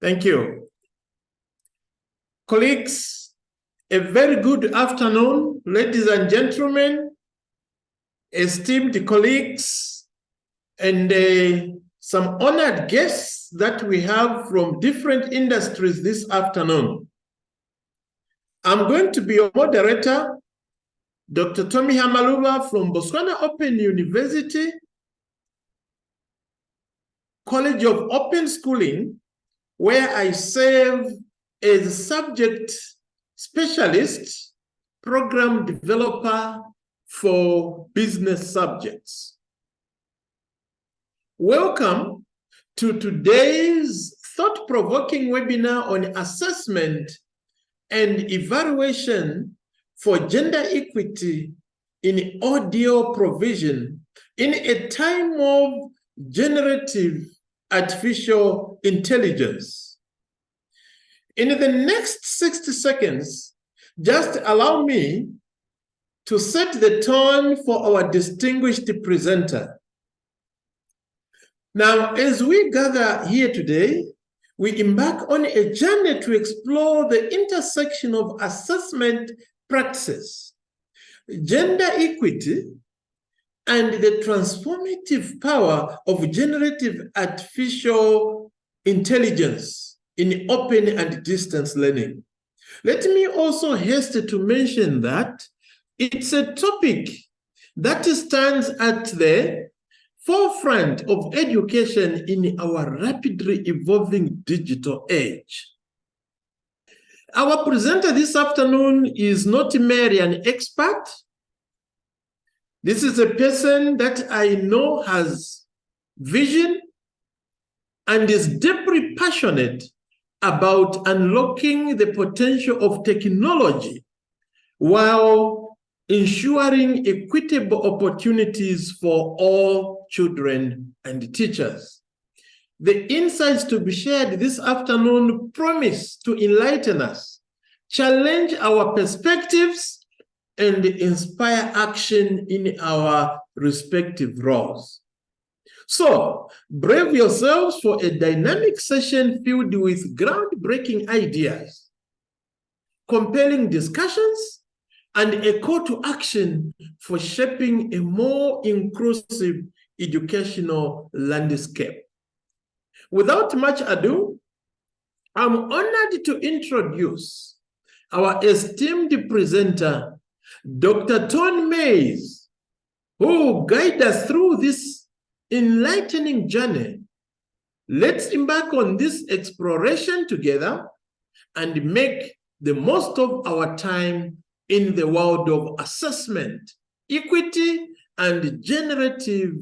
Thank you. Colleagues, a very good afternoon, ladies and gentlemen, esteemed colleagues, and some honored guests that we have from different industries this afternoon. I'm going to be your moderator, Dr. Tommy Hamaluba from Botswana Open University, College of Open Schooling, where I serve as a subject specialist, program developer for business subjects. Welcome to today's thought-provoking webinar on assessment and evaluation for gender equity in ODL provision in a time of generative artificial intelligence. In the next 60 seconds, just allow me to set the tone for our distinguished presenter. Now, as we gather here today, we embark on a journey to explore the intersection of assessment practices, gender equity, and the transformative power of generative artificial intelligence in open and distance learning. Let me also hasten to mention that it's a topic that stands at the forefront of education in our rapidly evolving digital age. Our presenter this afternoon is not merely an expert. This is a person that I know has vision and is deeply passionate about unlocking the potential of technology while ensuring equitable opportunities for all children and teachers. The insights to be shared this afternoon promise to enlighten us, challenge our perspectives, and inspire action in our respective roles. So, brave yourselves for a dynamic session filled with groundbreaking ideas, compelling discussions, and a call to action for shaping a more inclusive educational landscape. Without much ado, I'm honored to introduce our esteemed presenter, Dr. Tony Mays, who will guide us through this enlightening journey. Let's embark on this exploration together and make the most of our time in the world of assessment, equity, and generative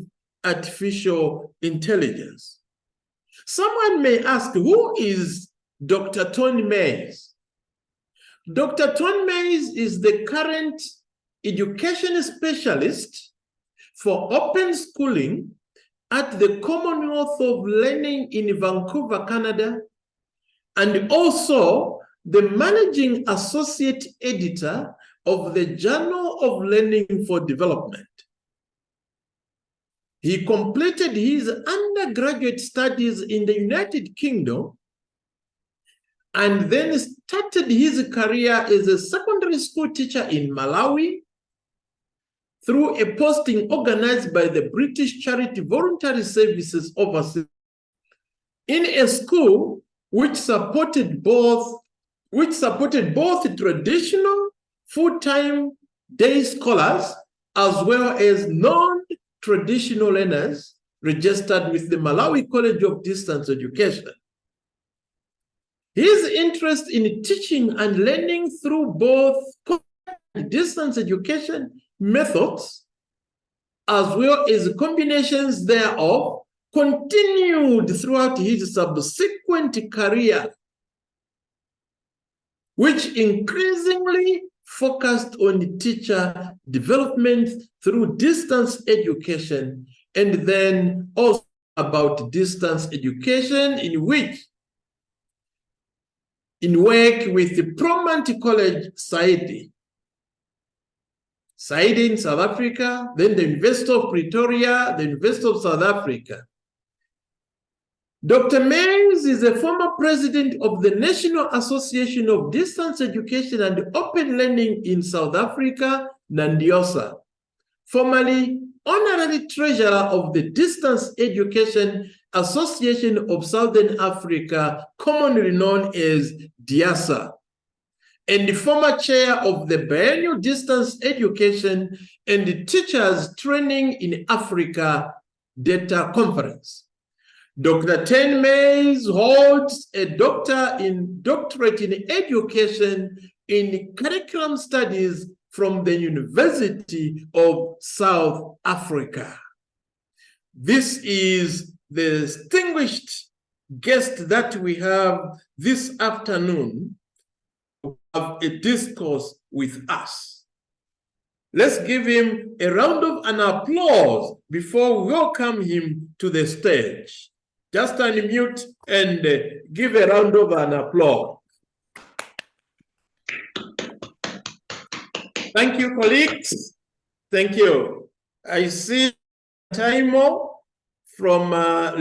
artificial intelligence. Someone may ask, who is Dr. Tony Mays? Dr. Tony Mays is the current education specialist for open schooling at the Commonwealth of Learning in Vancouver, Canada, and also the managing associate editor of the Journal of Learning for Development. He completed his undergraduate studies in the United Kingdom and then started his career as a secondary school teacher in Malawi through a posting organized by the British Charity Voluntary Services Overseas in a school which supported both traditional full-time day scholars as well as non-traditional learners registered with the Malawi College of Distance Education. His interest in teaching and learning through both distance education methods as well as combinations thereof continued throughout his subsequent career, which increasingly focused on teacher development through distance education, and then also about distance education in work with the prominent college Saidi in South Africa, then the University of Pretoria, the University of South Africa. Dr. Mays is a former president of the National Association of Distance Education and Open Learning in South Africa, Nandiosa, formerly honorary treasurer of the Distance Education Association of Southern Africa, commonly known as DIASA, and the former chair of the Biennial Distance Education and Teachers Training in Africa Data Conference. Dr. Ten Mays holds a doctorate in education in curriculum studies from the University of South Africa. This is the distinguished guest that we have this afternoon to have a discourse with us. Let's give him a round of an applause before we welcome him to the stage. Just unmute and give a round of an applause. Thank you, colleagues. Thank you. I see Taimo from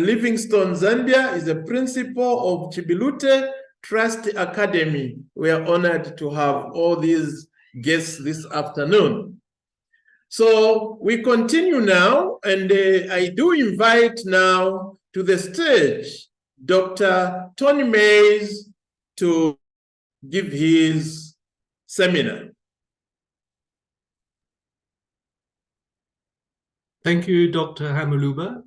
Livingstone, Zambia, is the principal of Chibilute Trust Academy. We are honored to have all these guests this afternoon. So we continue now, and I do invite now to the stage Dr. Tony Mays to give his seminar. Thank you, Dr. Hamaluba.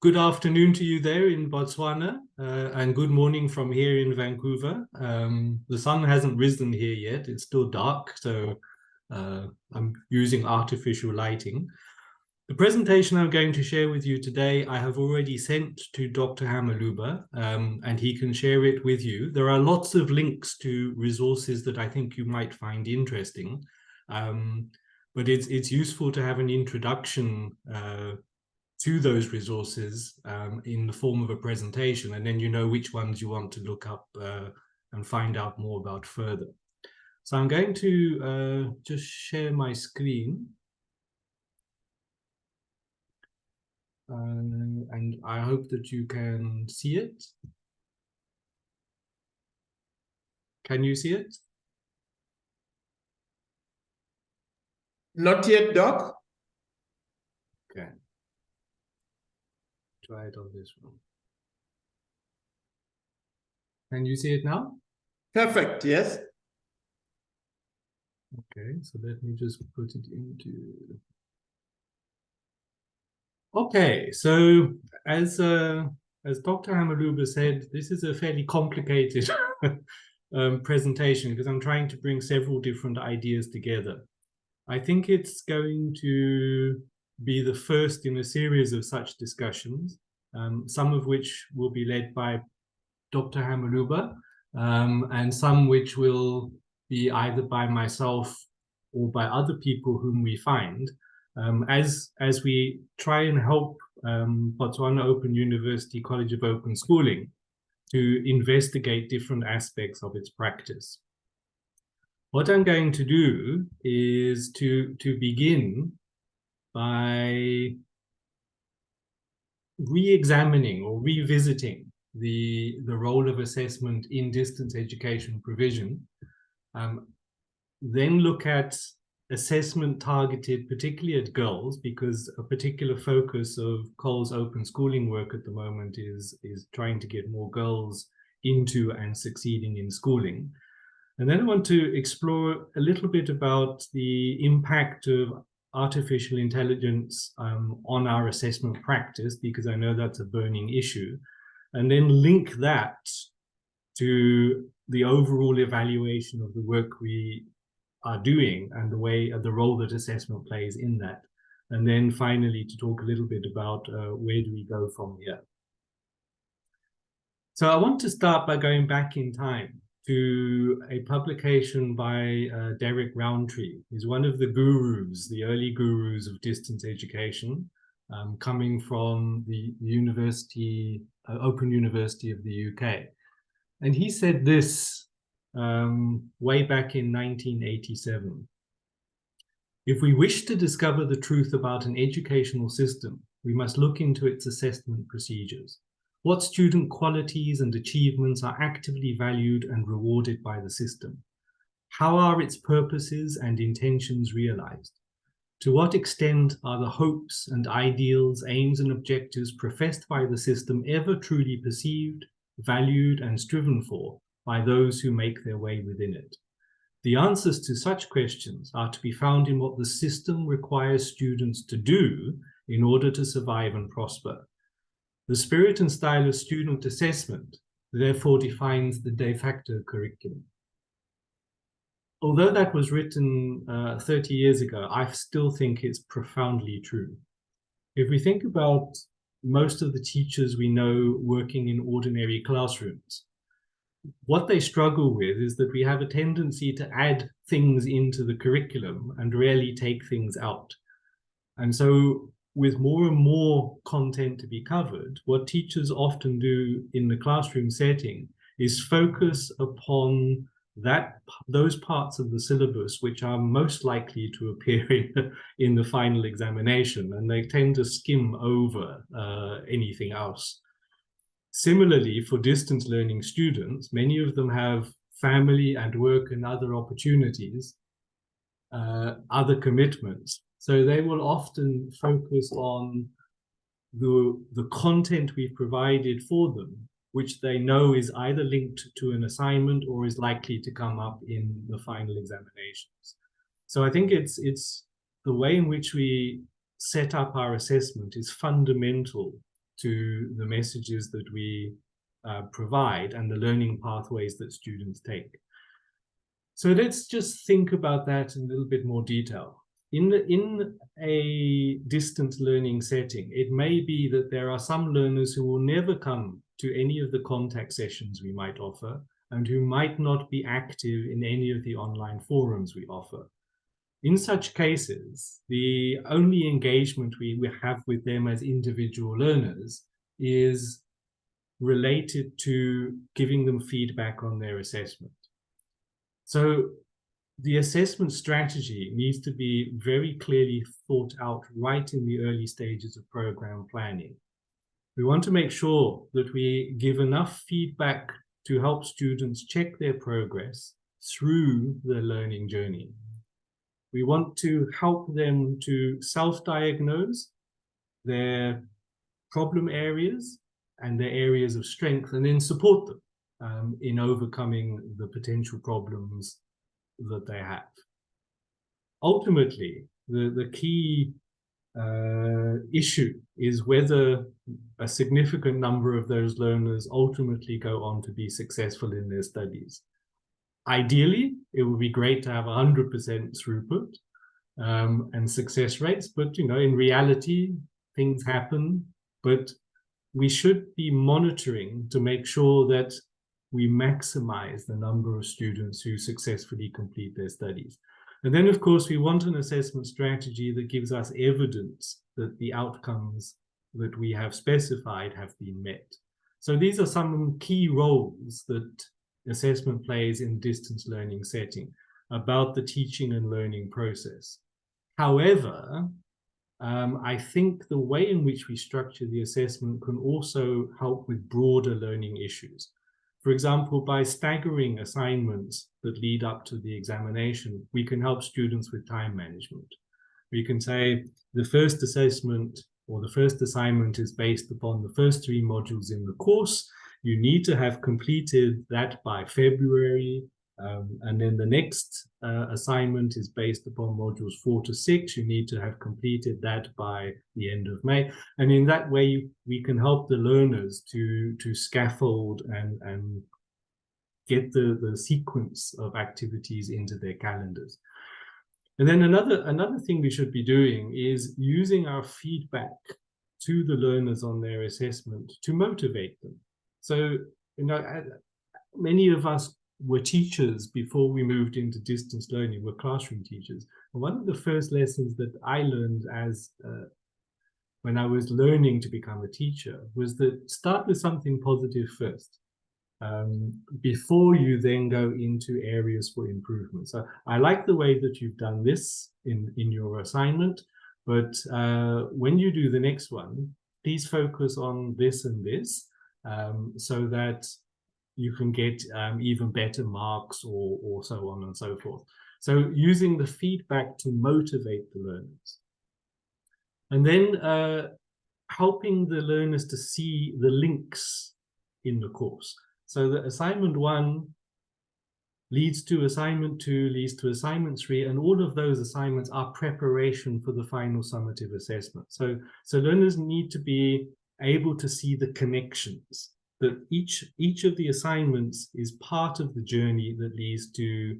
Good afternoon to you there in Botswana, and good morning from here in Vancouver. The sun hasn't risen here yet, it's still dark, so I'm using artificial lighting. The presentation I'm going to share with you today, I have already sent to Dr. Hamaluba, and he can share it with you. There are lots of links to resources that I think you might find interesting. But it's useful to have an introduction to those resources in the form of a presentation, and then you know which ones you want to look up and find out more about further. So I'm going to just share my screen. And I hope that you can see it. Can you see it? Not yet, Doc. Okay. Try it on this one. Can you see it now? Perfect, yes. Okay, so let me just put it into... Okay, so as Dr. Hamaluba said, this is a fairly complicated presentation because I'm trying to bring several different ideas together. I think it's going to be the first in a series of such discussions, some of which will be led by Dr. Hamaluba, and some which will be either by myself or by other people whom we find, as we try and help Botswana Open University College of Open Schooling to investigate different aspects of its practice. What I'm going to do is to begin by re-examining or revisiting the role of assessment in distance education provision, then look at assessment targeted particularly at girls, because a particular focus of Cole's open schooling work at the moment is trying to get more girls into and succeeding in schooling. And then I want to explore a little bit about the impact of artificial intelligence on our assessment practice, because I know that's a burning issue, and then link that to the overall evaluation of the work we are doing and the role that assessment plays in that. And then finally to talk a little bit about where do we go from here. So I want to start by going back in time to a publication by Derek Roundtree. He's one of the gurus, the early gurus of distance education, coming from the university, Open University of the UK. And he said this way back in 1987. If we wish to discover the truth about an educational system, we must look into its assessment procedures. What student qualities and achievements are actively valued and rewarded by the system? How are its purposes and intentions realized? To what extent are the hopes and ideals, aims and objectives professed by the system ever truly perceived, valued and striven for by those who make their way within it? The answers to such questions are to be found in what the system requires students to do in order to survive and prosper. The spirit and style of student assessment therefore defines the de facto curriculum. Although that was written 30 years ago, I still think it's profoundly true. If we think about most of the teachers we know working in ordinary classrooms, what they struggle with is that we have a tendency to add things into the curriculum and rarely take things out. And so with more and more content to be covered, what teachers often do in the classroom setting is focus upon those parts of the syllabus which are most likely to appear in the final examination, and they tend to skim over anything else. Similarly, for distance learning students, many of them have family and work and other opportunities, other commitments. So they will often focus on the content we've provided for them, which they know is either linked to an assignment or is likely to come up in the final examinations. So I think it's the way in which we set up our assessment is fundamental to the messages that we provide and the learning pathways that students take. So let's just think about that in a little bit more detail. In a distance learning setting, it may be that there are some learners who will never come to any of the contact sessions we might offer and who might not be active in any of the online forums we offer. In such cases, the only engagement we have with them as individual learners is related to giving them feedback on their assessment. So the assessment strategy needs to be very clearly thought out right in the early stages of program planning. We want to make sure that we give enough feedback to help students check their progress through the learning journey. We want to help them to self-diagnose their problem areas and their areas of strength, and then support them in overcoming the potential problems that they have. Ultimately, the key issue is whether a significant number of those learners ultimately go on to be successful in their studies. Ideally, it would be great to have 100% throughput and success rates, but in reality, things happen. But we should be monitoring to make sure that we maximize the number of students who successfully complete their studies. And then, of course, we want an assessment strategy that gives us evidence that the outcomes that we have specified have been met. So these are some key roles that assessment plays in distance learning setting about the teaching and learning process. However, I think the way in which we structure the assessment can also help with broader learning issues. For example, by staggering assignments that lead up to the examination, we can help students with time management. We can say the first assessment or the first assignment is based upon the first 3 modules in the course. You need to have completed that by February. And then the next assignment is based upon modules 4 to 6. You need to have completed that by the end of May. And in that way, we can help the learners to scaffold and get the sequence of activities into their calendars. And then another thing we should be doing is using our feedback to the learners on their assessment to motivate them. So, many of us were teachers before we moved into distance learning, were classroom teachers. And one of the first lessons that I learned when I was learning to become a teacher was that start with something positive first, before you then go into areas for improvement. So I like the way that you've done this in your assignment, but when you do the next one, please focus on this and this. so that you can get even better marks or so on and so forth. So using the feedback to motivate the learners. And then helping the learners to see the links in the course. So that assignment 1 leads to assignment 2, leads to assignment 3, and all of those assignments are preparation for the final summative assessment. So learners need to be able to see the connections, that each of the assignments is part of the journey that leads to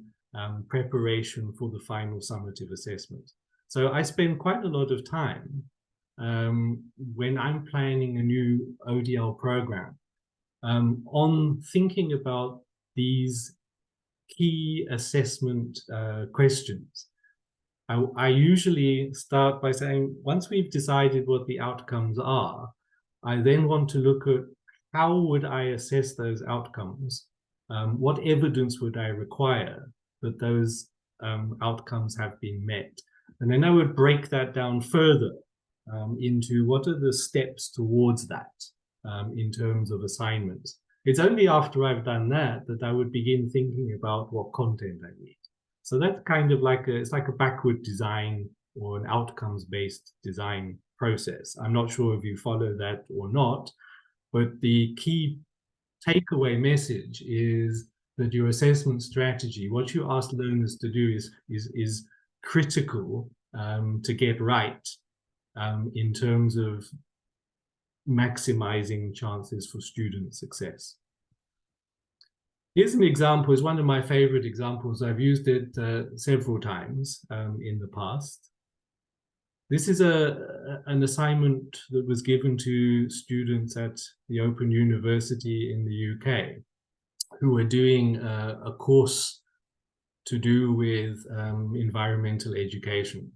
preparation for the final summative assessment. So I spend quite a lot of time when I'm planning a new ODL program on thinking about these key assessment questions. I usually start by saying, once we've decided what the outcomes are, I then want to look at how would I assess those outcomes? What evidence would I require that those outcomes have been met? And then I would break that down further into what are the steps towards that in terms of assignments. It's only after I've done that that I would begin thinking about what content I need. So that's kind of like it's like a backward design or an outcomes-based design process. I'm not sure if you follow that or not, but the key takeaway message is that your assessment strategy, what you ask learners to do is critical to get right in terms of maximizing chances for student success. Here's an example, it's one of my favorite examples. I've used it several times in the past. This is an assignment that was given to students at the Open University in the UK who were doing a course to do with environmental education.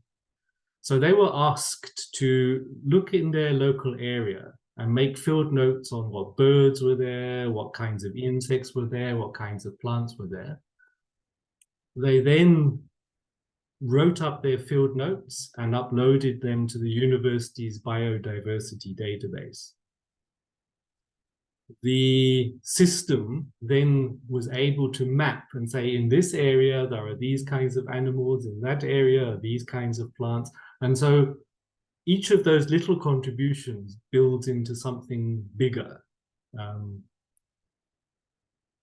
So they were asked to look in their local area and make field notes on what birds were there, what kinds of insects were there, what kinds of plants were there. They then wrote up their field notes and uploaded them to the university's biodiversity database. The system then was able to map and say, in this area, there are these kinds of animals, in that area are these kinds of plants. And so each of those little contributions builds into something bigger.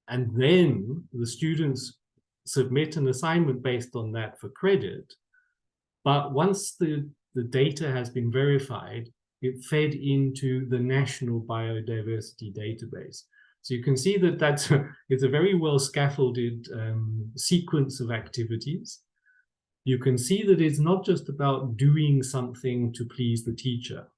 And then the students submit an assignment based on that for credit. But once the data has been verified, it fed into the National Biodiversity Database. So you can see that it's a very well scaffolded sequence of activities. You can see that it's not just about doing something to please the teacher.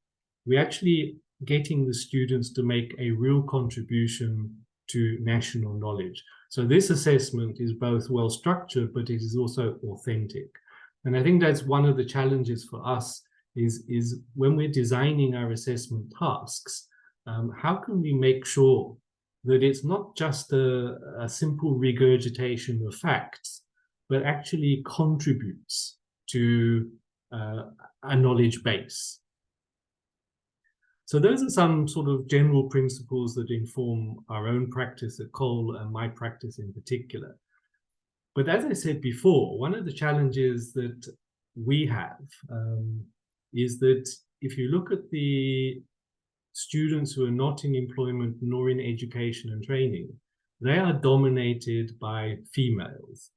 We're actually getting the students to make a real contribution to national knowledge. So this assessment is both well structured, but it is also authentic. And I think that's one of the challenges for us is when we're designing our assessment tasks, how can we make sure that it's not just a simple regurgitation of facts, but actually contributes to a knowledge base. So those are some sort of general principles that inform our own practice at Cole and my practice in particular. But as I said before, one of the challenges that we have is that if you look at the students who are not in employment nor in education and training, they are dominated by females.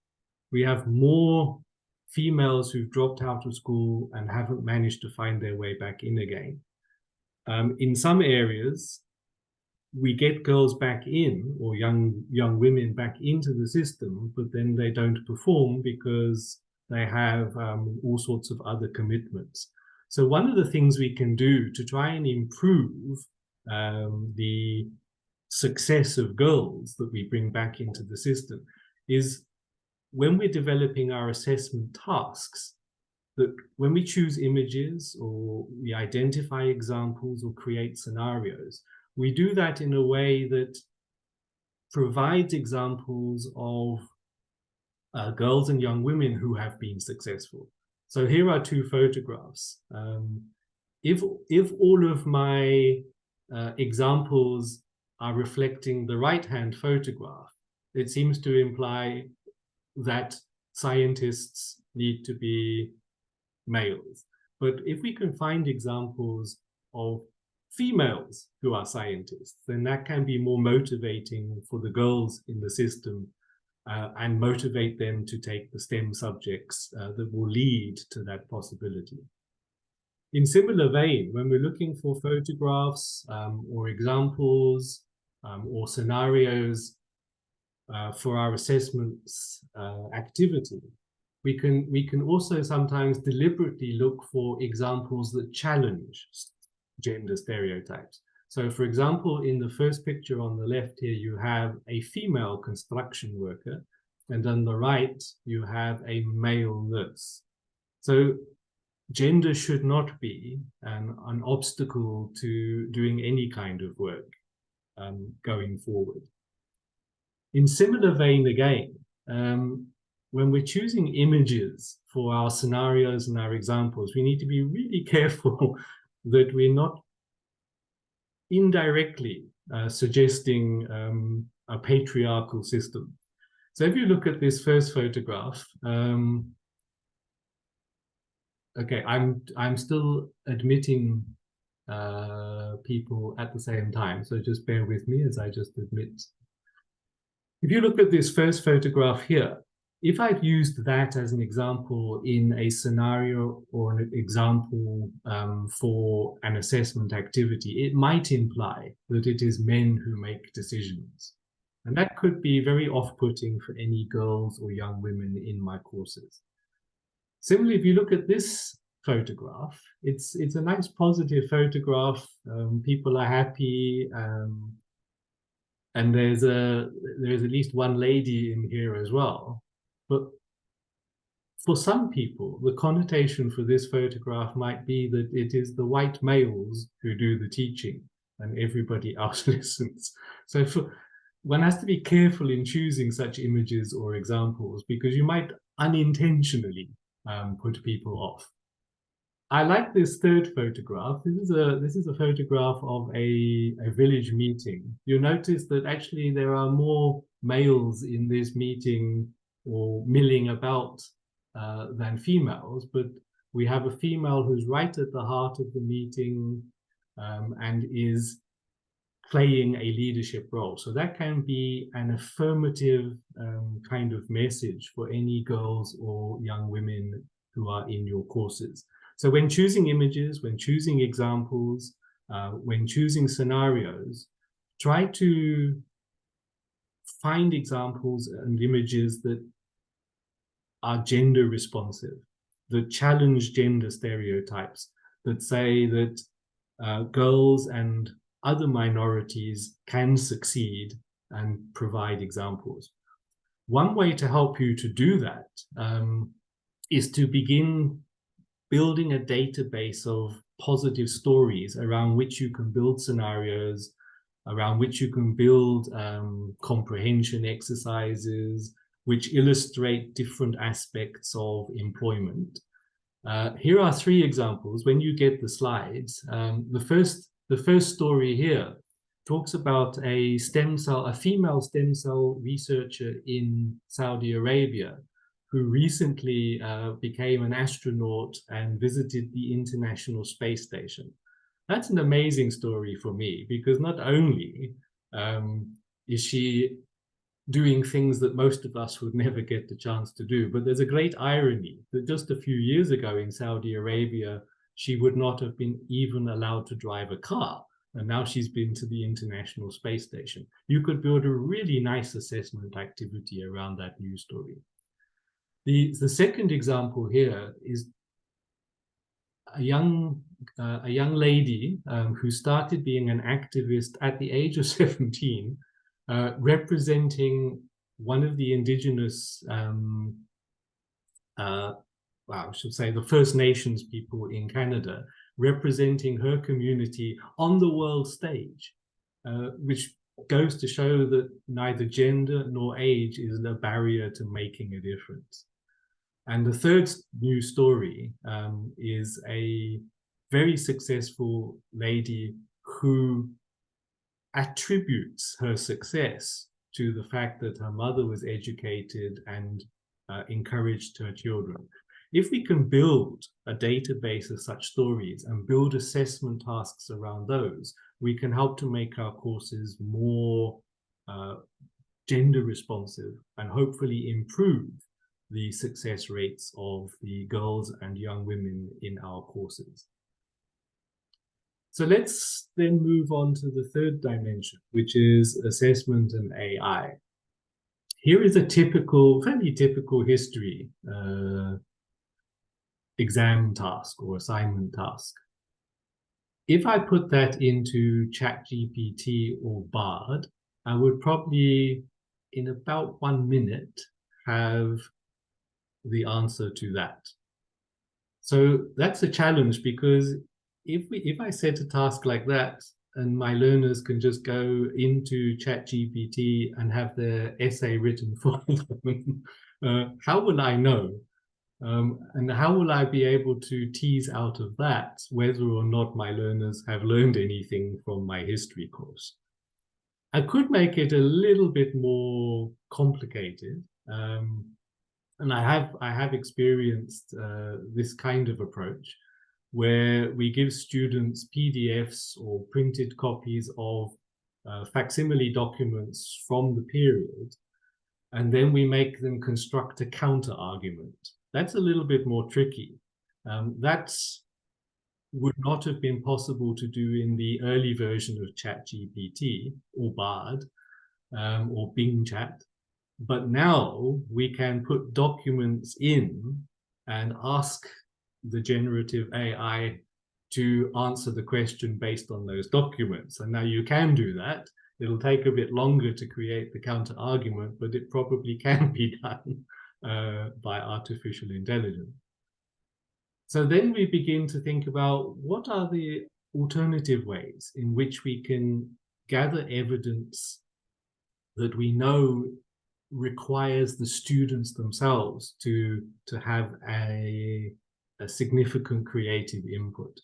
We have more females who've dropped out of school and haven't managed to find their way back in again. In some areas, we get girls back in, or young women back into the system, but then they don't perform because they have all sorts of other commitments. So one of the things we can do to try and improve the success of girls that we bring back into the system is when we're developing our assessment tasks, that when we choose images or we identify examples or create scenarios, we do that in a way that provides examples of girls and young women who have been successful. So here are two photographs. If all of my examples are reflecting the right-hand photograph, it seems to imply that scientists need to be males. But if we can find examples of females who are scientists, then that can be more motivating for the girls in the system and motivate them to take the STEM subjects that will lead to that possibility. In similar vein, when we're looking for photographs or examples or scenarios for our assessments activity, we can also sometimes deliberately look for examples that challenge gender stereotypes. So, for example, in the first picture on the left here, you have a female construction worker, and on the right, you have a male nurse. So gender should not be an obstacle to doing any kind of work going forward. In similar vein again, when we're choosing images for our scenarios and our examples, we need to be really careful that we're not indirectly suggesting a patriarchal system. So if you look at this first photograph, okay, I'm still admitting people at the same time, so just bear with me as I just admit. If you look at this first photograph here, if I've used that as an example in a scenario or an example for an assessment activity, it might imply that it is men who make decisions. And that could be very off-putting for any girls or young women in my courses. Similarly, if you look at this photograph, it's a nice positive photograph. People are happy. And there's at least one lady in here as well. But for some people, the connotation for this photograph might be that it is the white males who do the teaching and everybody else listens. So one has to be careful in choosing such images or examples because you might unintentionally put people off. I like this third photograph. This is a photograph of a village meeting. You'll notice that actually there are more males in this meeting or milling about than females, but we have a female who's right at the heart of the meeting and is playing a leadership role. So that can be an affirmative kind of message for any girls or young women who are in your courses. So when choosing images, when choosing examples, when choosing scenarios, try to find examples and images that are gender responsive, that challenge gender stereotypes, that say that girls and other minorities can succeed and provide examples. One way to help you to do that is to begin building a database of positive stories around which you can build scenarios, around which you can build comprehension exercises, which illustrate different aspects of employment. Here are three examples. When you get the slides, the first story here talks about a female stem cell researcher in Saudi Arabia who recently became an astronaut and visited the International Space Station. That's an amazing story for me because not only is she doing things that most of us would never get the chance to do, but there's a great irony that just a few years ago in Saudi Arabia, she would not have been even allowed to drive a car. And now she's been to the International Space Station. You could build a really nice assessment activity around that news story. The second example here is a young lady who started being an activist at the age of 17, representing one of the indigenous, I should say the First Nations people in Canada, representing her community on the world stage, which goes to show that neither gender nor age is a barrier to making a difference. And the third news story is a very successful lady who attributes her success to the fact that her mother was educated and encouraged her children. If we can build a database of such stories and build assessment tasks around those, we can help to make our courses more gender responsive and hopefully improve the success rates of the girls and young women in our courses. So let's then move on to the third dimension, which is assessment and AI. Here is a typical, fairly typical history exam task or assignment task. If I put that into ChatGPT or Bard, I would probably, in about 1 minute, have the answer to that. So that's a challenge, because if I set a task like that and my learners can just go into ChatGPT and have their essay written for them, how will I know? And how will I be able to tease out of that whether or not my learners have learned anything from my history course? I could make it a little bit more complicated. And I have experienced this kind of approach, where we give students PDFs or printed copies of facsimile documents from the period, and then we make them construct a counter argument. That's a little bit more tricky. That would not have been possible to do in the early version of ChatGPT or Bard or Bing Chat. But now we can put documents in and ask the generative AI to answer the question based on those documents. And now you can do that. It'll take a bit longer to create the counter argument, but it probably can be done by artificial intelligence. So then we begin to think about what are the alternative ways in which we can gather evidence that we know requires the students themselves to have a significant creative input.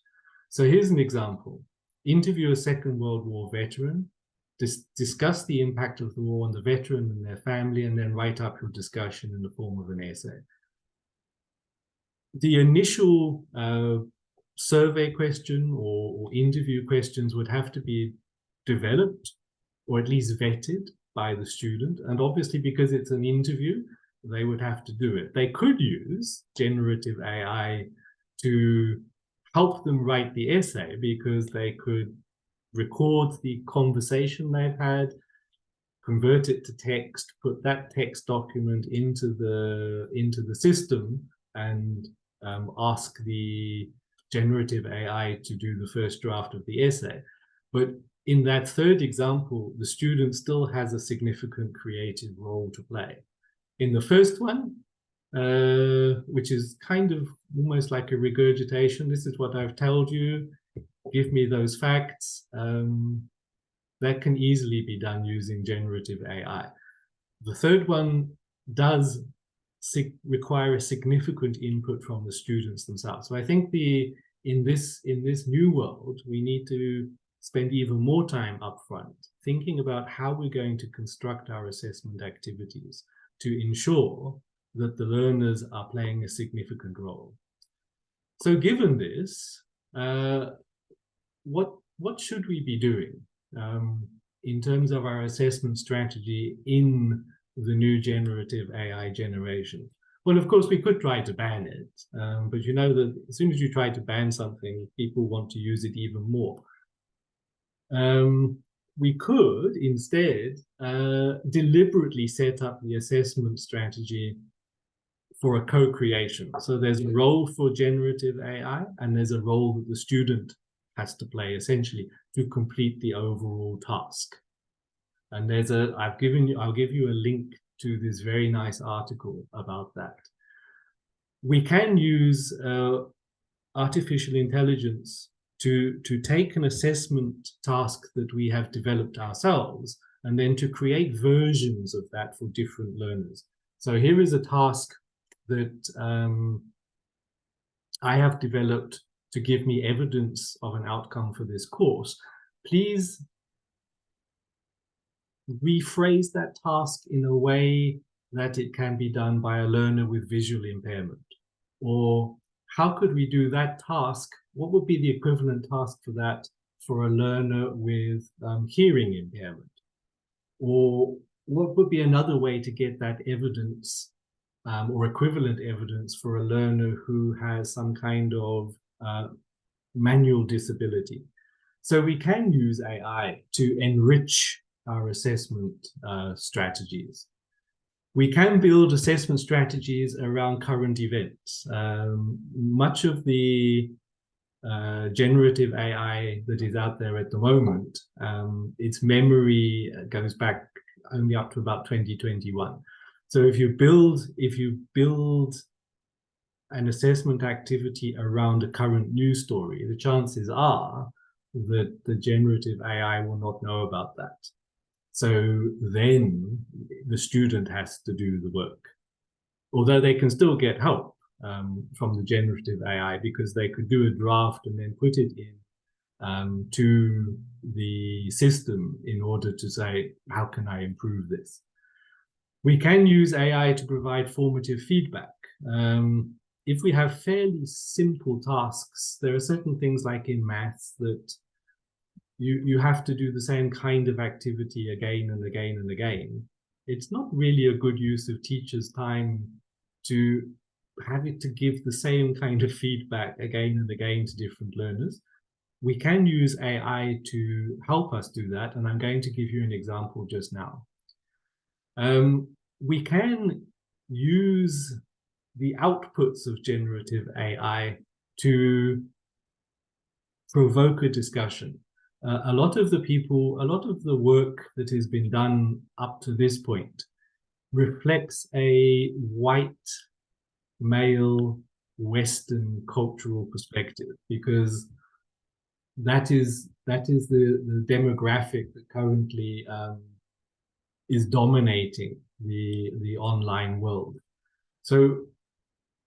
So here's an example. Interview a Second World War veteran, discuss the impact of the war on the veteran and their family, and then write up your discussion in the form of an essay. The initial survey question or interview questions would have to be developed or at least vetted by the student. And obviously, because it's an interview, they would have to do it. They could use generative AI to help them write the essay, because they could record the conversation they've had, convert it to text, put that text document into the system, and ask the generative AI to do the first draft of the essay. But in that third example, the student still has a significant creative role to play. In the first one, which is kind of almost like a regurgitation, this is what I've told you, give me those facts, that can easily be done using generative AI. The third one does require a significant input from the students themselves. So I think in this new world, we need to spend even more time upfront thinking about how we're going to construct our assessment activities to ensure that the learners are playing a significant role. So given this, what should we be doing in terms of our assessment strategy in the new generative AI generation? Well, of course, we could try to ban it, but you know that as soon as you try to ban something, people want to use it even more. We could instead deliberately set up the assessment strategy for a co-creation. So there's a role for generative AI, and there's a role that the student has to play, essentially, to complete the overall task. And I'll give you a link to this very nice article about that. We can use artificial intelligence to take an assessment task that we have developed ourselves, and then to create versions of that for different learners. So here is a task that I have developed to give me evidence of an outcome for this course. Please rephrase that task in a way that it can be done by a learner with visual impairment? Or how could we do that task? What would be the equivalent task for that for a learner with hearing impairment? Or what would be another way to get that evidence or equivalent evidence for a learner who has some kind of manual disability? So we can use AI to enrich our assessment strategies. We can build assessment strategies around current events. Much of the generative AI that is out there at the moment, its memory goes back only up to about 2021. So if you build an assessment activity around a current news story, the chances are that the generative AI will not know about that. So then the student has to do the work, although they can still get help from the generative AI, because they could do a draft and then put it in to the system in order to say, how can I improve this? We can use AI to provide formative feedback. If we have fairly simple tasks, there are certain things like in maths that you have to do the same kind of activity again and again and again. It's not really a good use of teachers' time to have it to give the same kind of feedback again and again to different learners. We can use AI to help us do that, and I'm going to give you an example just now. We can use the outputs of generative AI to provoke a discussion. A lot of the work that has been done up to this point reflects a white, male, Western cultural perspective, because that is the demographic that currently is dominating the online world. So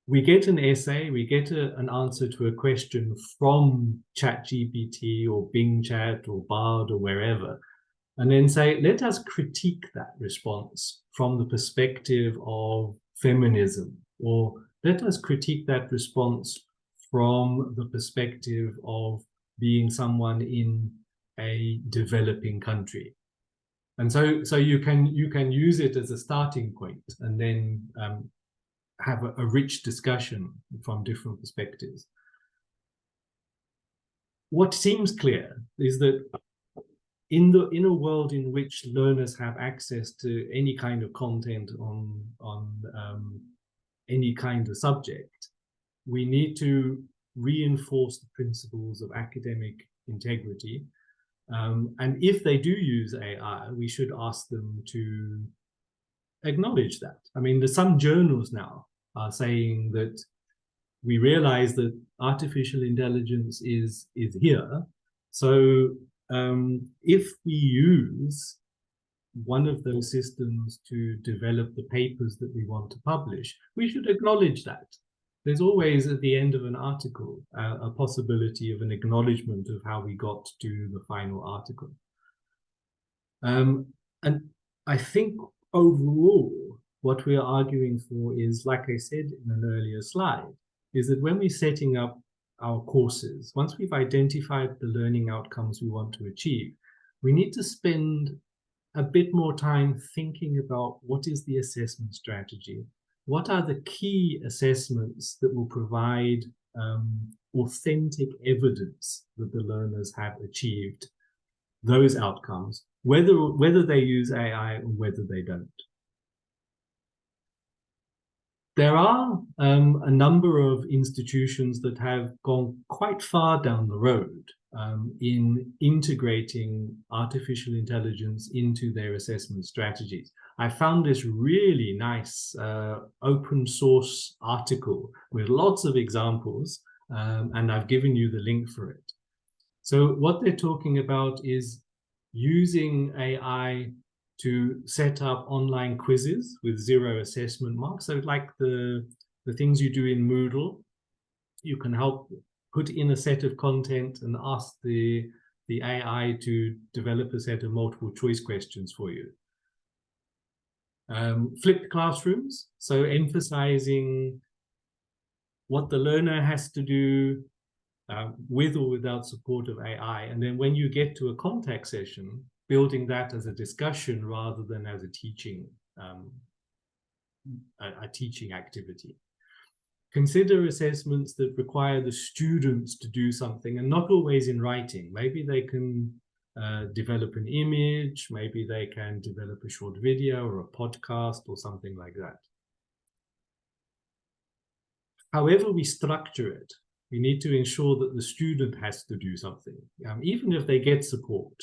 we get an essay, we get an answer to a question from ChatGPT or Bing Chat or Bard or wherever, and then say, let us critique that response from the perspective of feminism, or let us critique that response from the perspective of being someone in a developing country. And so you can use it as a starting point, and then have a rich discussion from different perspectives. What seems clear is that in a world in which learners have access to any kind of content on any kind of subject, we need to reinforce the principles of academic integrity. And if they do use AI, we should ask them to acknowledge that. I mean, there's some journals now are saying that we realize that artificial intelligence is here. So if we use one of those systems to develop the papers that we want to publish, we should acknowledge that. There's always at the end of an article a possibility of an acknowledgement of how we got to the final article. And I think overall, what we are arguing for is, like I said in an earlier slide, is that when we're setting up our courses, once we've identified the learning outcomes we want to achieve, we need to spend a bit more time thinking about what is the assessment strategy. What are the key assessments that will provide authentic evidence that the learners have achieved those outcomes, whether they use AI or whether they don't? There are a number of institutions that have gone quite far down the road in integrating artificial intelligence into their assessment strategies. I found this really nice open source article with lots of examples, and I've given you the link for it. So what they're talking about is using AI to set up online quizzes with 0 assessment marks. So like the things you do in Moodle, you can help put in a set of content and ask the the AI to develop a set of multiple choice questions for you. Flipped classrooms, so emphasizing what the learner has to do with or without support of AI. And then when you get to a contact session, building that as a discussion rather than as a teaching activity. Consider assessments that require the students to do something, and not always in writing. Maybe they can develop an image, maybe they can develop a short video or a podcast or something like that. However we structure it, we need to ensure that the student has to do something, even if they get support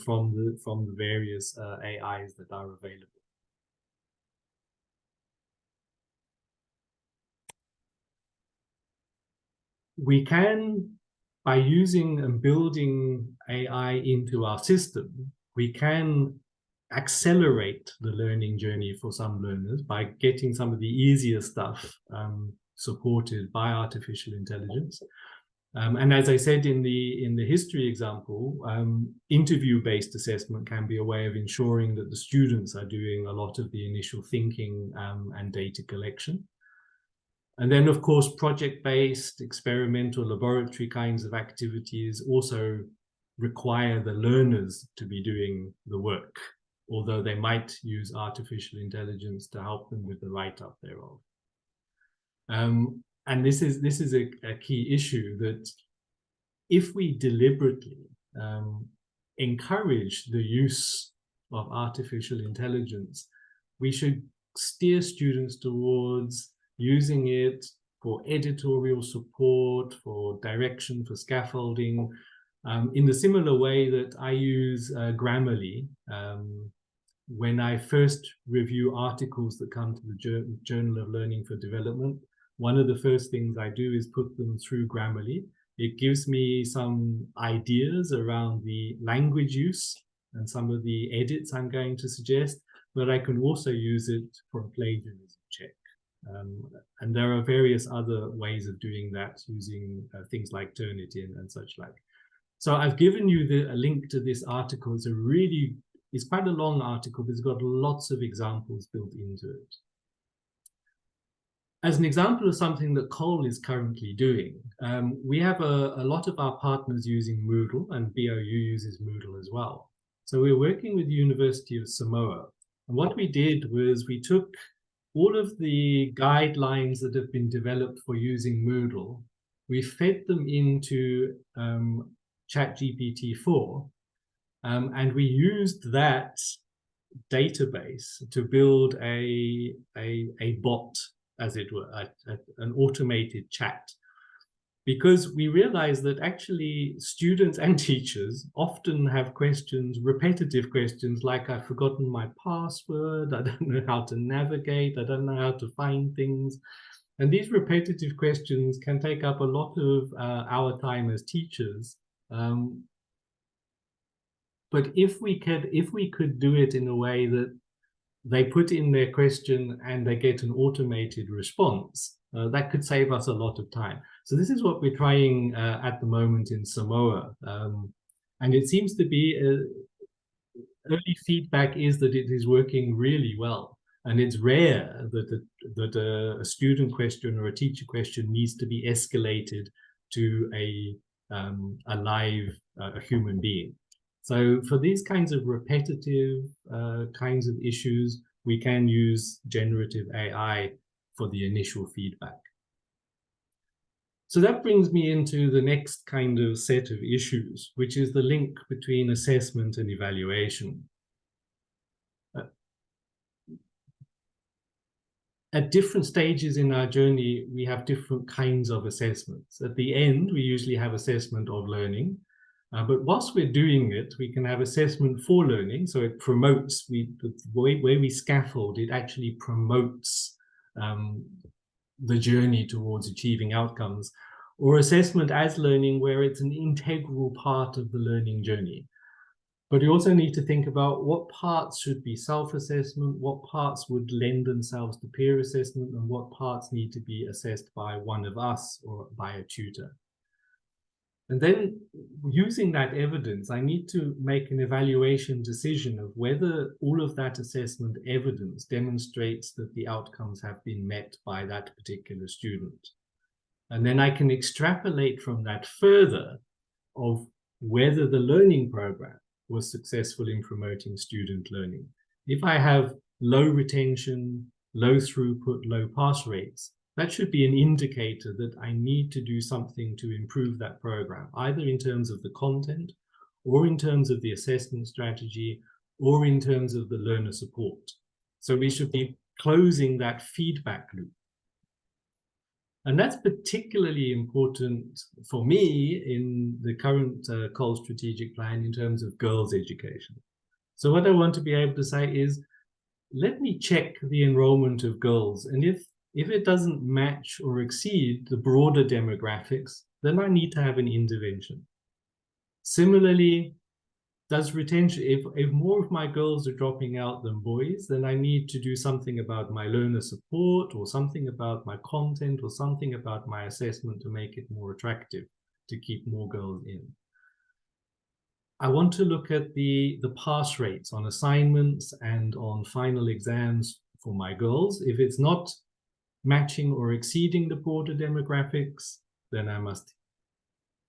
from the various AIs that are available. We can, by using and building AI into our system, we can accelerate the learning journey for some learners by getting some of the easier stuff supported by artificial intelligence. And as I said in the history example, interview-based assessment can be a way of ensuring that the students are doing a lot of the initial thinking and data collection. And then, of course, project-based, experimental, laboratory kinds of activities also require the learners to be doing the work, although they might use artificial intelligence to help them with the write-up thereof. And this is a key issue, that if we deliberately encourage the use of artificial intelligence, we should steer students towards using it for editorial support, for direction, for scaffolding, in the similar way that I use Grammarly when I first review articles that come to the Journal of Learning for Development. One of the first things I do is put them through Grammarly. It gives me some ideas around the language use and some of the edits I'm going to suggest, but I can also use it for a plagiarism check. And there are various other ways of doing that using things like Turnitin and such like. So I've given you a link to this article. It's quite a long article, but it's got lots of examples built into it. As an example of something that Cole is currently doing, we have a lot of our partners using Moodle, and BOU uses Moodle as well. So we're working with the University of Samoa. And what we did was we took all of the guidelines that have been developed for using Moodle, we fed them into ChatGPT-4, and we used that database to build a bot, as it were, an automated chat. Because we realized that actually students and teachers often have questions, repetitive questions, like I've forgotten my password, I don't know how to navigate, I don't know how to find things. And these repetitive questions can take up a lot of our time as teachers. But if we could do it in a way that they put in their question and they get an automated response, that could save us a lot of time. So this is what we're trying at the moment in Samoa. And it seems to be, early feedback is that it is working really well. And it's rare that a student question or a teacher question needs to be escalated to a live human being. So for these kinds of repetitive kinds of issues, we can use generative AI for the initial feedback. So that brings me into the next kind of set of issues, which is the link between assessment and evaluation. At different stages in our journey, we have different kinds of assessments. At the end, we usually have assessment of learning. But whilst we're doing it, we can have assessment for learning. So it promotes, the way we scaffold, it actually promotes the journey towards achieving outcomes. Or assessment as learning, where it's an integral part of the learning journey. But you also need to think about what parts should be self-assessment, what parts would lend themselves to peer assessment, and what parts need to be assessed by one of us or by a tutor. And then using that evidence, I need to make an evaluation decision of whether all of that assessment evidence demonstrates that the outcomes have been met by that particular student. And then I can extrapolate from that further of whether the learning program was successful in promoting student learning. If I have low retention, low throughput, low pass rates, that should be an indicator that I need to do something to improve that program, either in terms of the content, or in terms of the assessment strategy, or in terms of the learner support. So we should be closing that feedback loop. And that's particularly important for me in the current COL strategic plan in terms of girls' education. So what I want to be able to say is, let me check the enrollment of girls. And if it doesn't match or exceed the broader demographics, then I need to have an intervention. Similarly, does retention, if more of my girls are dropping out than boys, then I need to do something about my learner support, or something about my content, or something about my assessment to make it more attractive to keep more girls in. I want to look at the pass rates on assignments and on final exams for my girls. If it's not matching or exceeding the broader demographics, then I must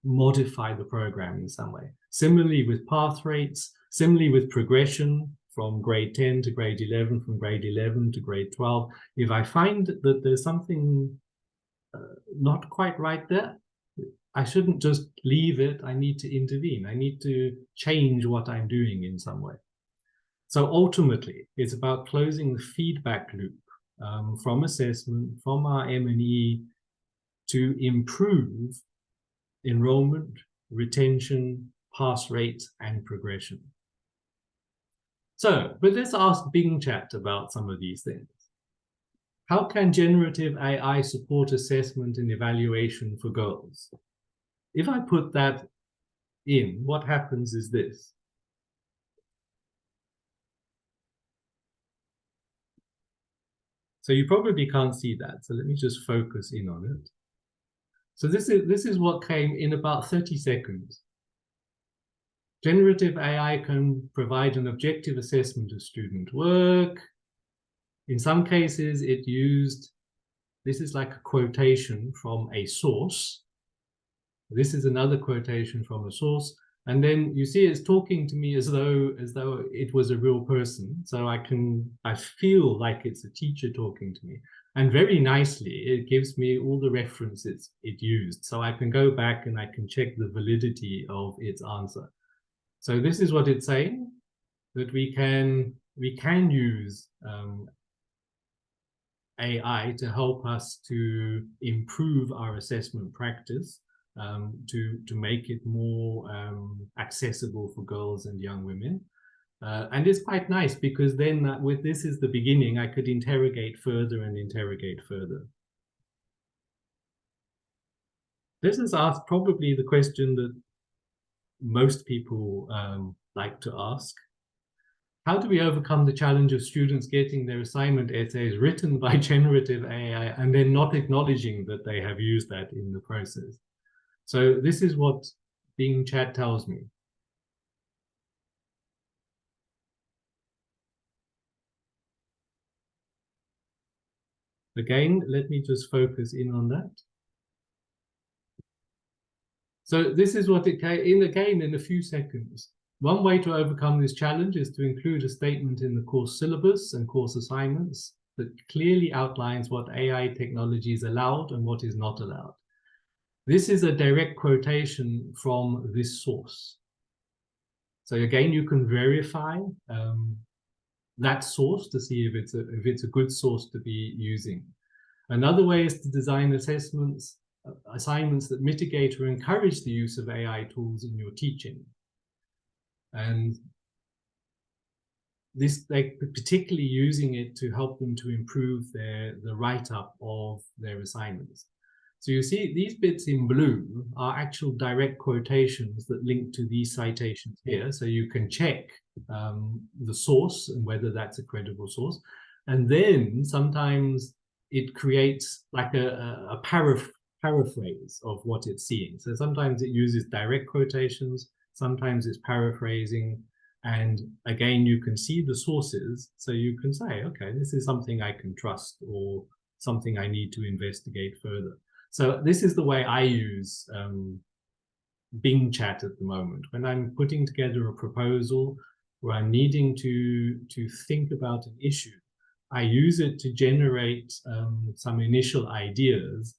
modify the program in some way. Similarly with path rates, similarly with progression from grade 10 to grade 11, from grade 11 to grade 12. If I find that there's something not quite right there, I shouldn't just leave it. I need to intervene. I need to change what I'm doing in some way. So ultimately, it's about closing the feedback loop from assessment, from our M&E, to improve enrollment, retention, pass rates, and progression. So, but let's ask Bing Chat about some of these things. How can generative AI support assessment and evaluation for girls? If I put that in, what happens is this. So you probably can't see that. So let me just focus in on it. So this is what came in about 30 seconds. Generative AI can provide an objective assessment of student work. In some cases, it used, this is like a quotation from a source. This is another quotation from a source. And then you see it's talking to me as though it was a real person. So I feel like it's a teacher talking to me. And very nicely, it gives me all the references it used. So I can go back and I can check the validity of its answer. So this is what it's saying, that we can use AI to help us to improve our assessment practice, to make it more accessible for girls and young women. And it's quite nice because then with this is the beginning, I could interrogate further and interrogate further. This is asked probably the question that most people like to ask. How do we overcome the challenge of students getting their assignment essays written by generative AI and then not acknowledging that they have used that in the process? So this is what Bing Chat tells me. Again, let me just focus in on that. So this is what it came in in a few seconds. One way to overcome this challenge is to include a statement in the course syllabus and course assignments that clearly outlines what AI technology is allowed and what is not allowed. This is a direct quotation from this source. So again, you can verify that source to see if it's a good source to be using. Another way is to design assignments that mitigate or encourage the use of AI tools in your teaching. And this, they're particularly using it to help them to improve the write-up of their assignments. So you see these bits in blue are actual direct quotations that link to these citations here. So you can check the source and whether that's a credible source. And then sometimes it creates like a paraphrase of what it's seeing. So sometimes it uses direct quotations, sometimes it's paraphrasing, and again, you can see the sources, so you can say, okay, this is something I can trust or something I need to investigate further. So this is the way I use Bing Chat at the moment. When I'm putting together a proposal or I'm needing to think about an issue, I use it to generate some initial ideas,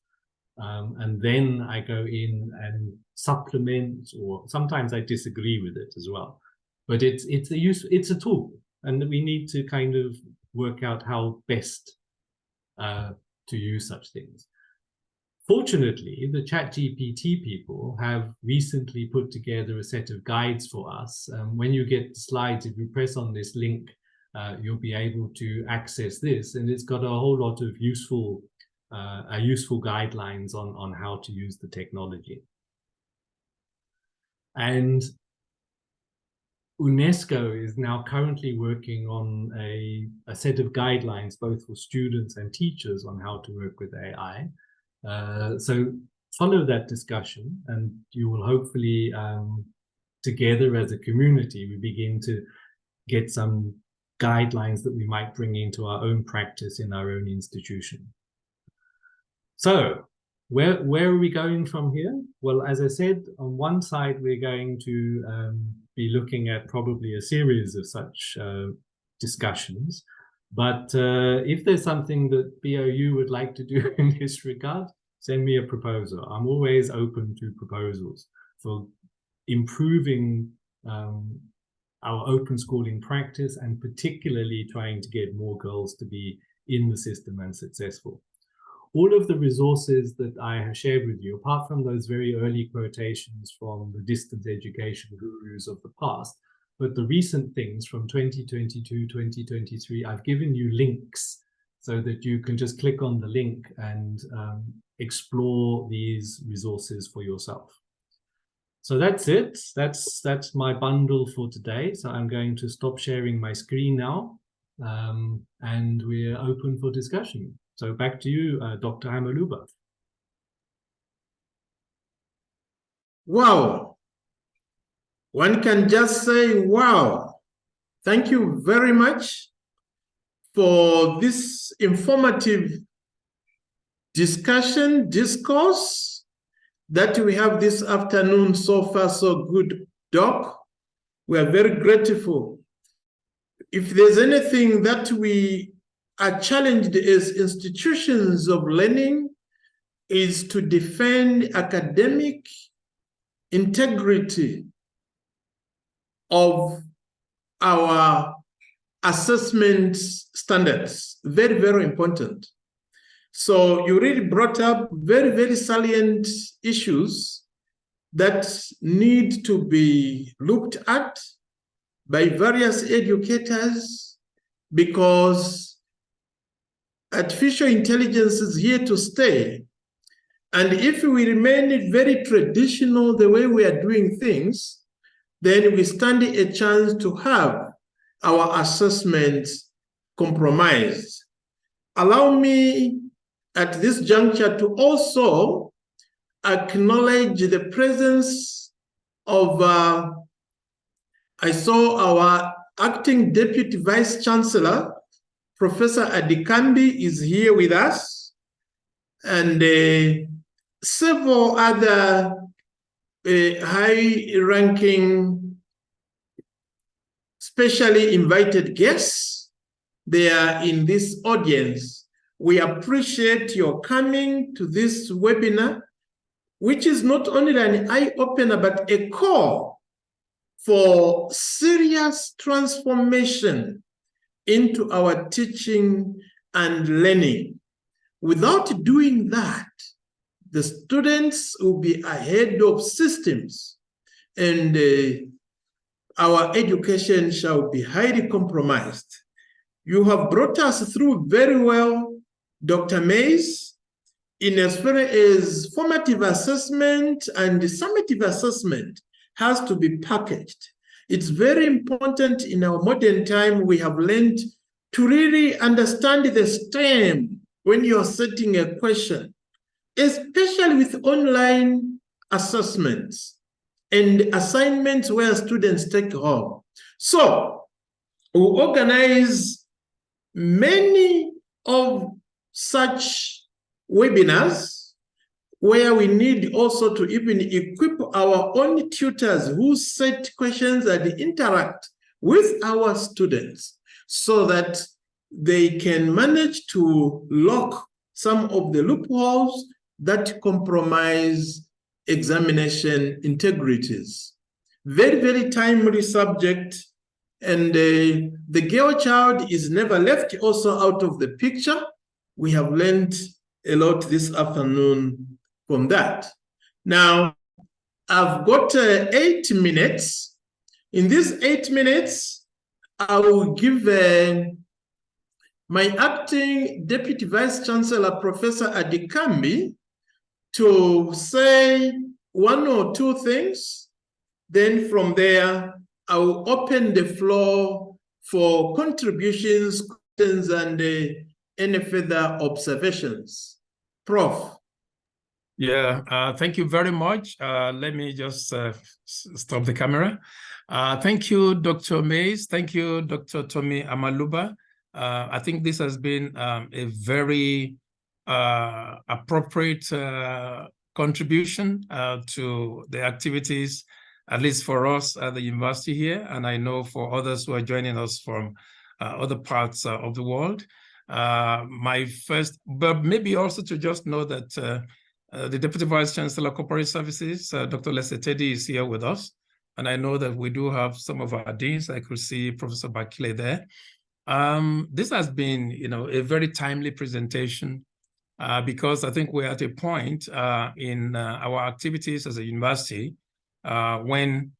and then I go in and supplement, or sometimes I disagree with it as well. But it's a tool, and we need to kind of work out how best to use such things. Fortunately, the ChatGPT people have recently put together a set of guides for us. When you get the slides, if you press on this link, you'll be able to access this, and it's got a whole lot of useful guidelines on how to use the technology. And UNESCO is now currently working on a set of guidelines, both for students and teachers, on how to work with AI. So follow that discussion, and you will hopefully, together as a community, we begin to get some guidelines that we might bring into our own practice in our own institution. So where are we going from here? Well, as I said, on one side, we're going to be looking at probably a series of such discussions. But if there's something that BOU would like to do in this regard, send me a proposal. I'm always open to proposals for improving our open schooling practice, and particularly trying to get more girls to be in the system and successful. All of the resources that I have shared with you, apart from those very early quotations from the distance education gurus of the past, but the recent things from 2022, 2023, I've given you links so that you can just click on the link and explore these resources for yourself. So that's it. That's my bundle for today. So I'm going to stop sharing my screen now, and we're open for discussion. So back to you, Dr. Hamaluba. Wow. One can just say, wow. Thank you very much for this informative discourse that we have this afternoon. So far, so good, Doc. We are very grateful. If there's anything that we are challenged as institutions of learning, is to defend academic integrity of our assessment standards. Very, very important. So you really brought up very, very salient issues that need to be looked at by various educators, because artificial intelligence is here to stay. And if we remain very traditional the way we are doing things, then we stand a chance to have our assessments compromised. Allow me at this juncture to also acknowledge the presence of, I saw our acting Deputy Vice Chancellor, Professor Adikambi, is here with us, and several other high-ranking, specially invited guests. They are in this audience. We appreciate your coming to this webinar, which is not only an eye-opener, but a call for serious transformation into our teaching and learning. Without doing that, the students will be ahead of systems, and our education shall be highly compromised. You have brought us through very well, Dr. Mays, in as far as formative assessment and summative assessment has to be packaged. It's very important in our modern time. We have learned to really understand the STEM when you're setting a question. especially with online assessments and assignments where students take home. So we organize many of such webinars where we need also to even equip our own tutors who set questions and interact with our students so that they can manage to lock some of the loopholes that compromise examination integrities. Very, very timely subject. And the girl child is never left also out of the picture. We have learned a lot this afternoon from that. Now, I've got 8 minutes. In these 8 minutes, I will give my acting Deputy Vice Chancellor, Professor Adikambi, to say 1 or 2 things. Then from there, I will open the floor for contributions, questions, and any further observations. Prof. Yeah, thank you very much. Let me just stop the camera. Thank you, Dr. Mays. Thank you, Dr. Tommy Amaluba. I think this has been a very appropriate contribution to the activities, at least for us at the university here, and I know for others who are joining us from other parts of the world. But maybe also to just know that the Deputy Vice Chancellor Corporate Services, Dr. Lester Teddy, is here with us. And I know that we do have some of our deans. I could see Professor Bakile there. This has been, a very timely presentation because I think we're at a point in our activities as a university when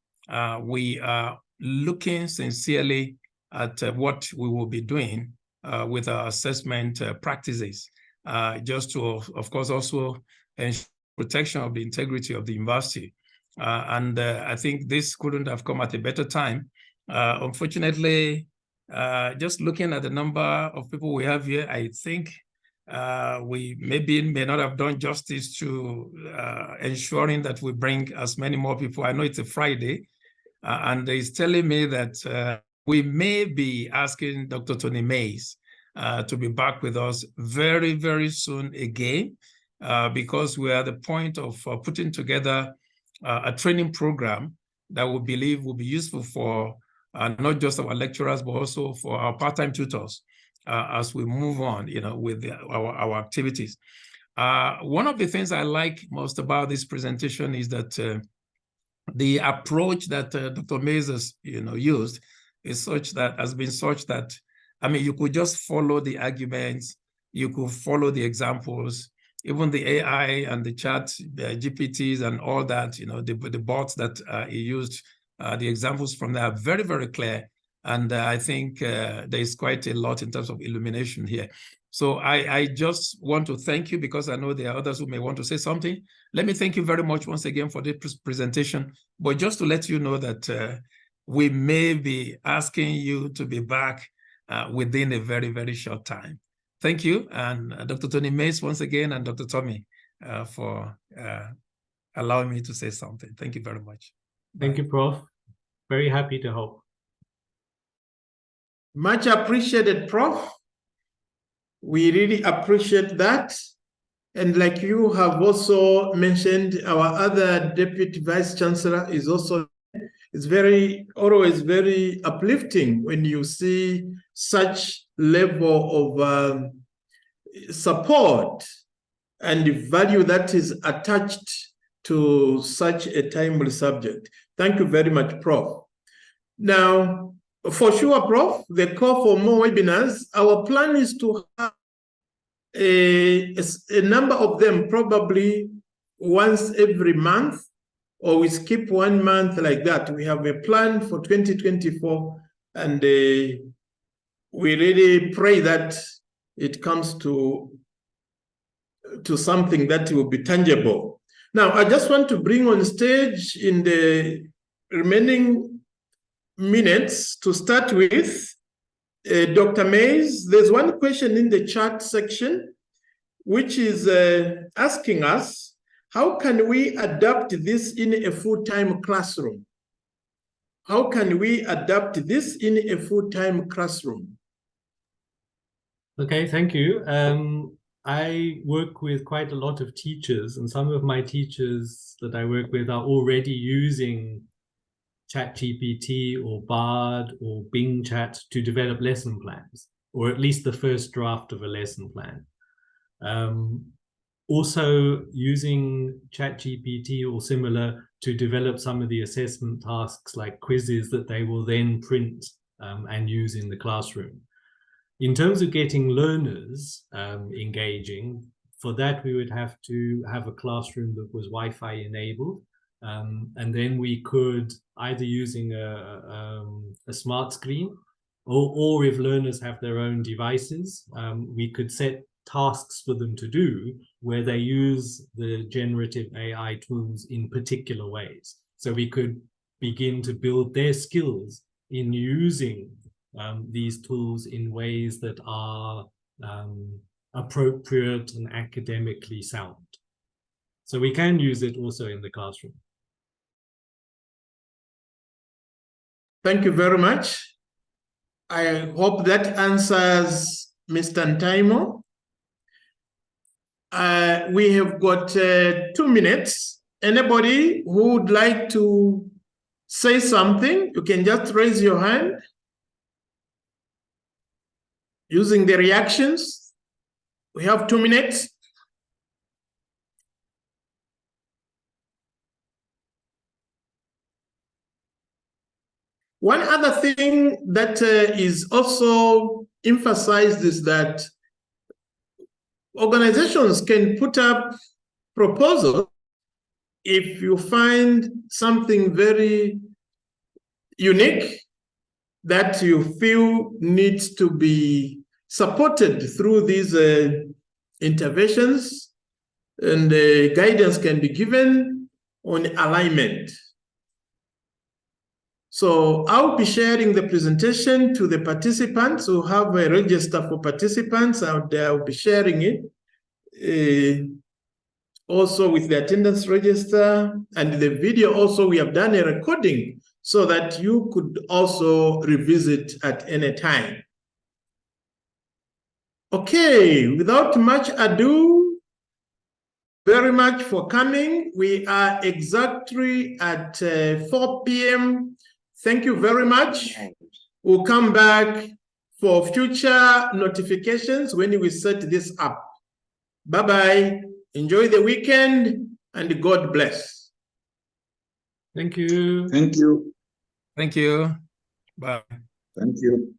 we are looking sincerely at what we will be doing with our assessment practices, just to, of course, also ensure protection of the integrity of the university. And I think this couldn't have come at a better time. Unfortunately, just looking at the number of people we have here, I think we may not have done justice to ensuring that we bring as many more people. I know it's a Friday, and he's telling me that we may be asking Dr. Tony Mays to be back with us very, very soon again, because we're at the point of putting together a training program that we believe will be useful for not just our lecturers, but also for our part-time tutors as we move on, with our activities. One of the things I like most about this presentation is that the approach that Dr. Mays has, used is such that, I mean, you could just follow the arguments, you could follow the examples, even the AI and the chat, the GPTs and all that, the bots that he used, the examples from there are very, very clear. And I think there is quite a lot in terms of illumination here. So I just want to thank you because I know there are others who may want to say something. Let me thank you very much once again for this presentation. But just to let you know that we may be asking you to be back within a very, very short time. Thank you. And Dr. Tony Mays once again, and Dr. Tommy for allowing me to say something. Thank you very much. Thank you, Prof. Very happy to help. Much appreciated, Prof. We really appreciate that. And like you have also mentioned, our other Deputy Vice Chancellor is also, it's always very uplifting when you see such level of support and the value that is attached to such a timely subject. Thank you very much, Prof. Now, for sure, Prof, the call for more webinars, our plan is to have a number of them probably once every month, or we skip 1 month like that. We have a plan for 2024, and we really pray that it comes to something that will be tangible. Now, I just want to bring on stage in the remaining minutes to start with Dr. Mays. There's one question in the chat section. which is asking us, how can we adapt this in a full-time classroom? How can we adapt this in a full-time classroom? Okay, thank you. I work with quite a lot of teachers, and some of my teachers that I work with are already using ChatGPT or Bard or Bing Chat to develop lesson plans, or at least the first draft of a lesson plan. Also using ChatGPT or similar to develop some of the assessment tasks like quizzes that they will then print and use in the classroom. In terms of getting learners engaging, for that we would have to have a classroom that was Wi-Fi enabled. And then we could, either using a smart screen, or if learners have their own devices, we could set tasks for them to do where they use the generative AI tools in particular ways. So we could begin to build their skills in using these tools in ways that are appropriate and academically sound. So we can use it also in the classroom. Thank you very much. I hope that answers Mr. Ntaimo. We have got 2 minutes. Anybody who would like to say something, you can just raise your hand using the reactions. We have 2 minutes. One other thing that is also emphasized is that organizations can put up proposals if you find something very unique that you feel needs to be supported through these interventions, and guidance can be given on alignment. So I'll be sharing the presentation to the participants who have a register for participants. I'll be sharing it also with the attendance register, and the video also, we have done a recording so that you could also revisit at any time. Okay, without much ado, very much for coming. We are exactly at 4 p.m. Thank you very much. We'll come back for future notifications when we set this up. Bye-bye. Enjoy the weekend and God bless. Thank you. Thank you. Thank you. Bye. Thank you.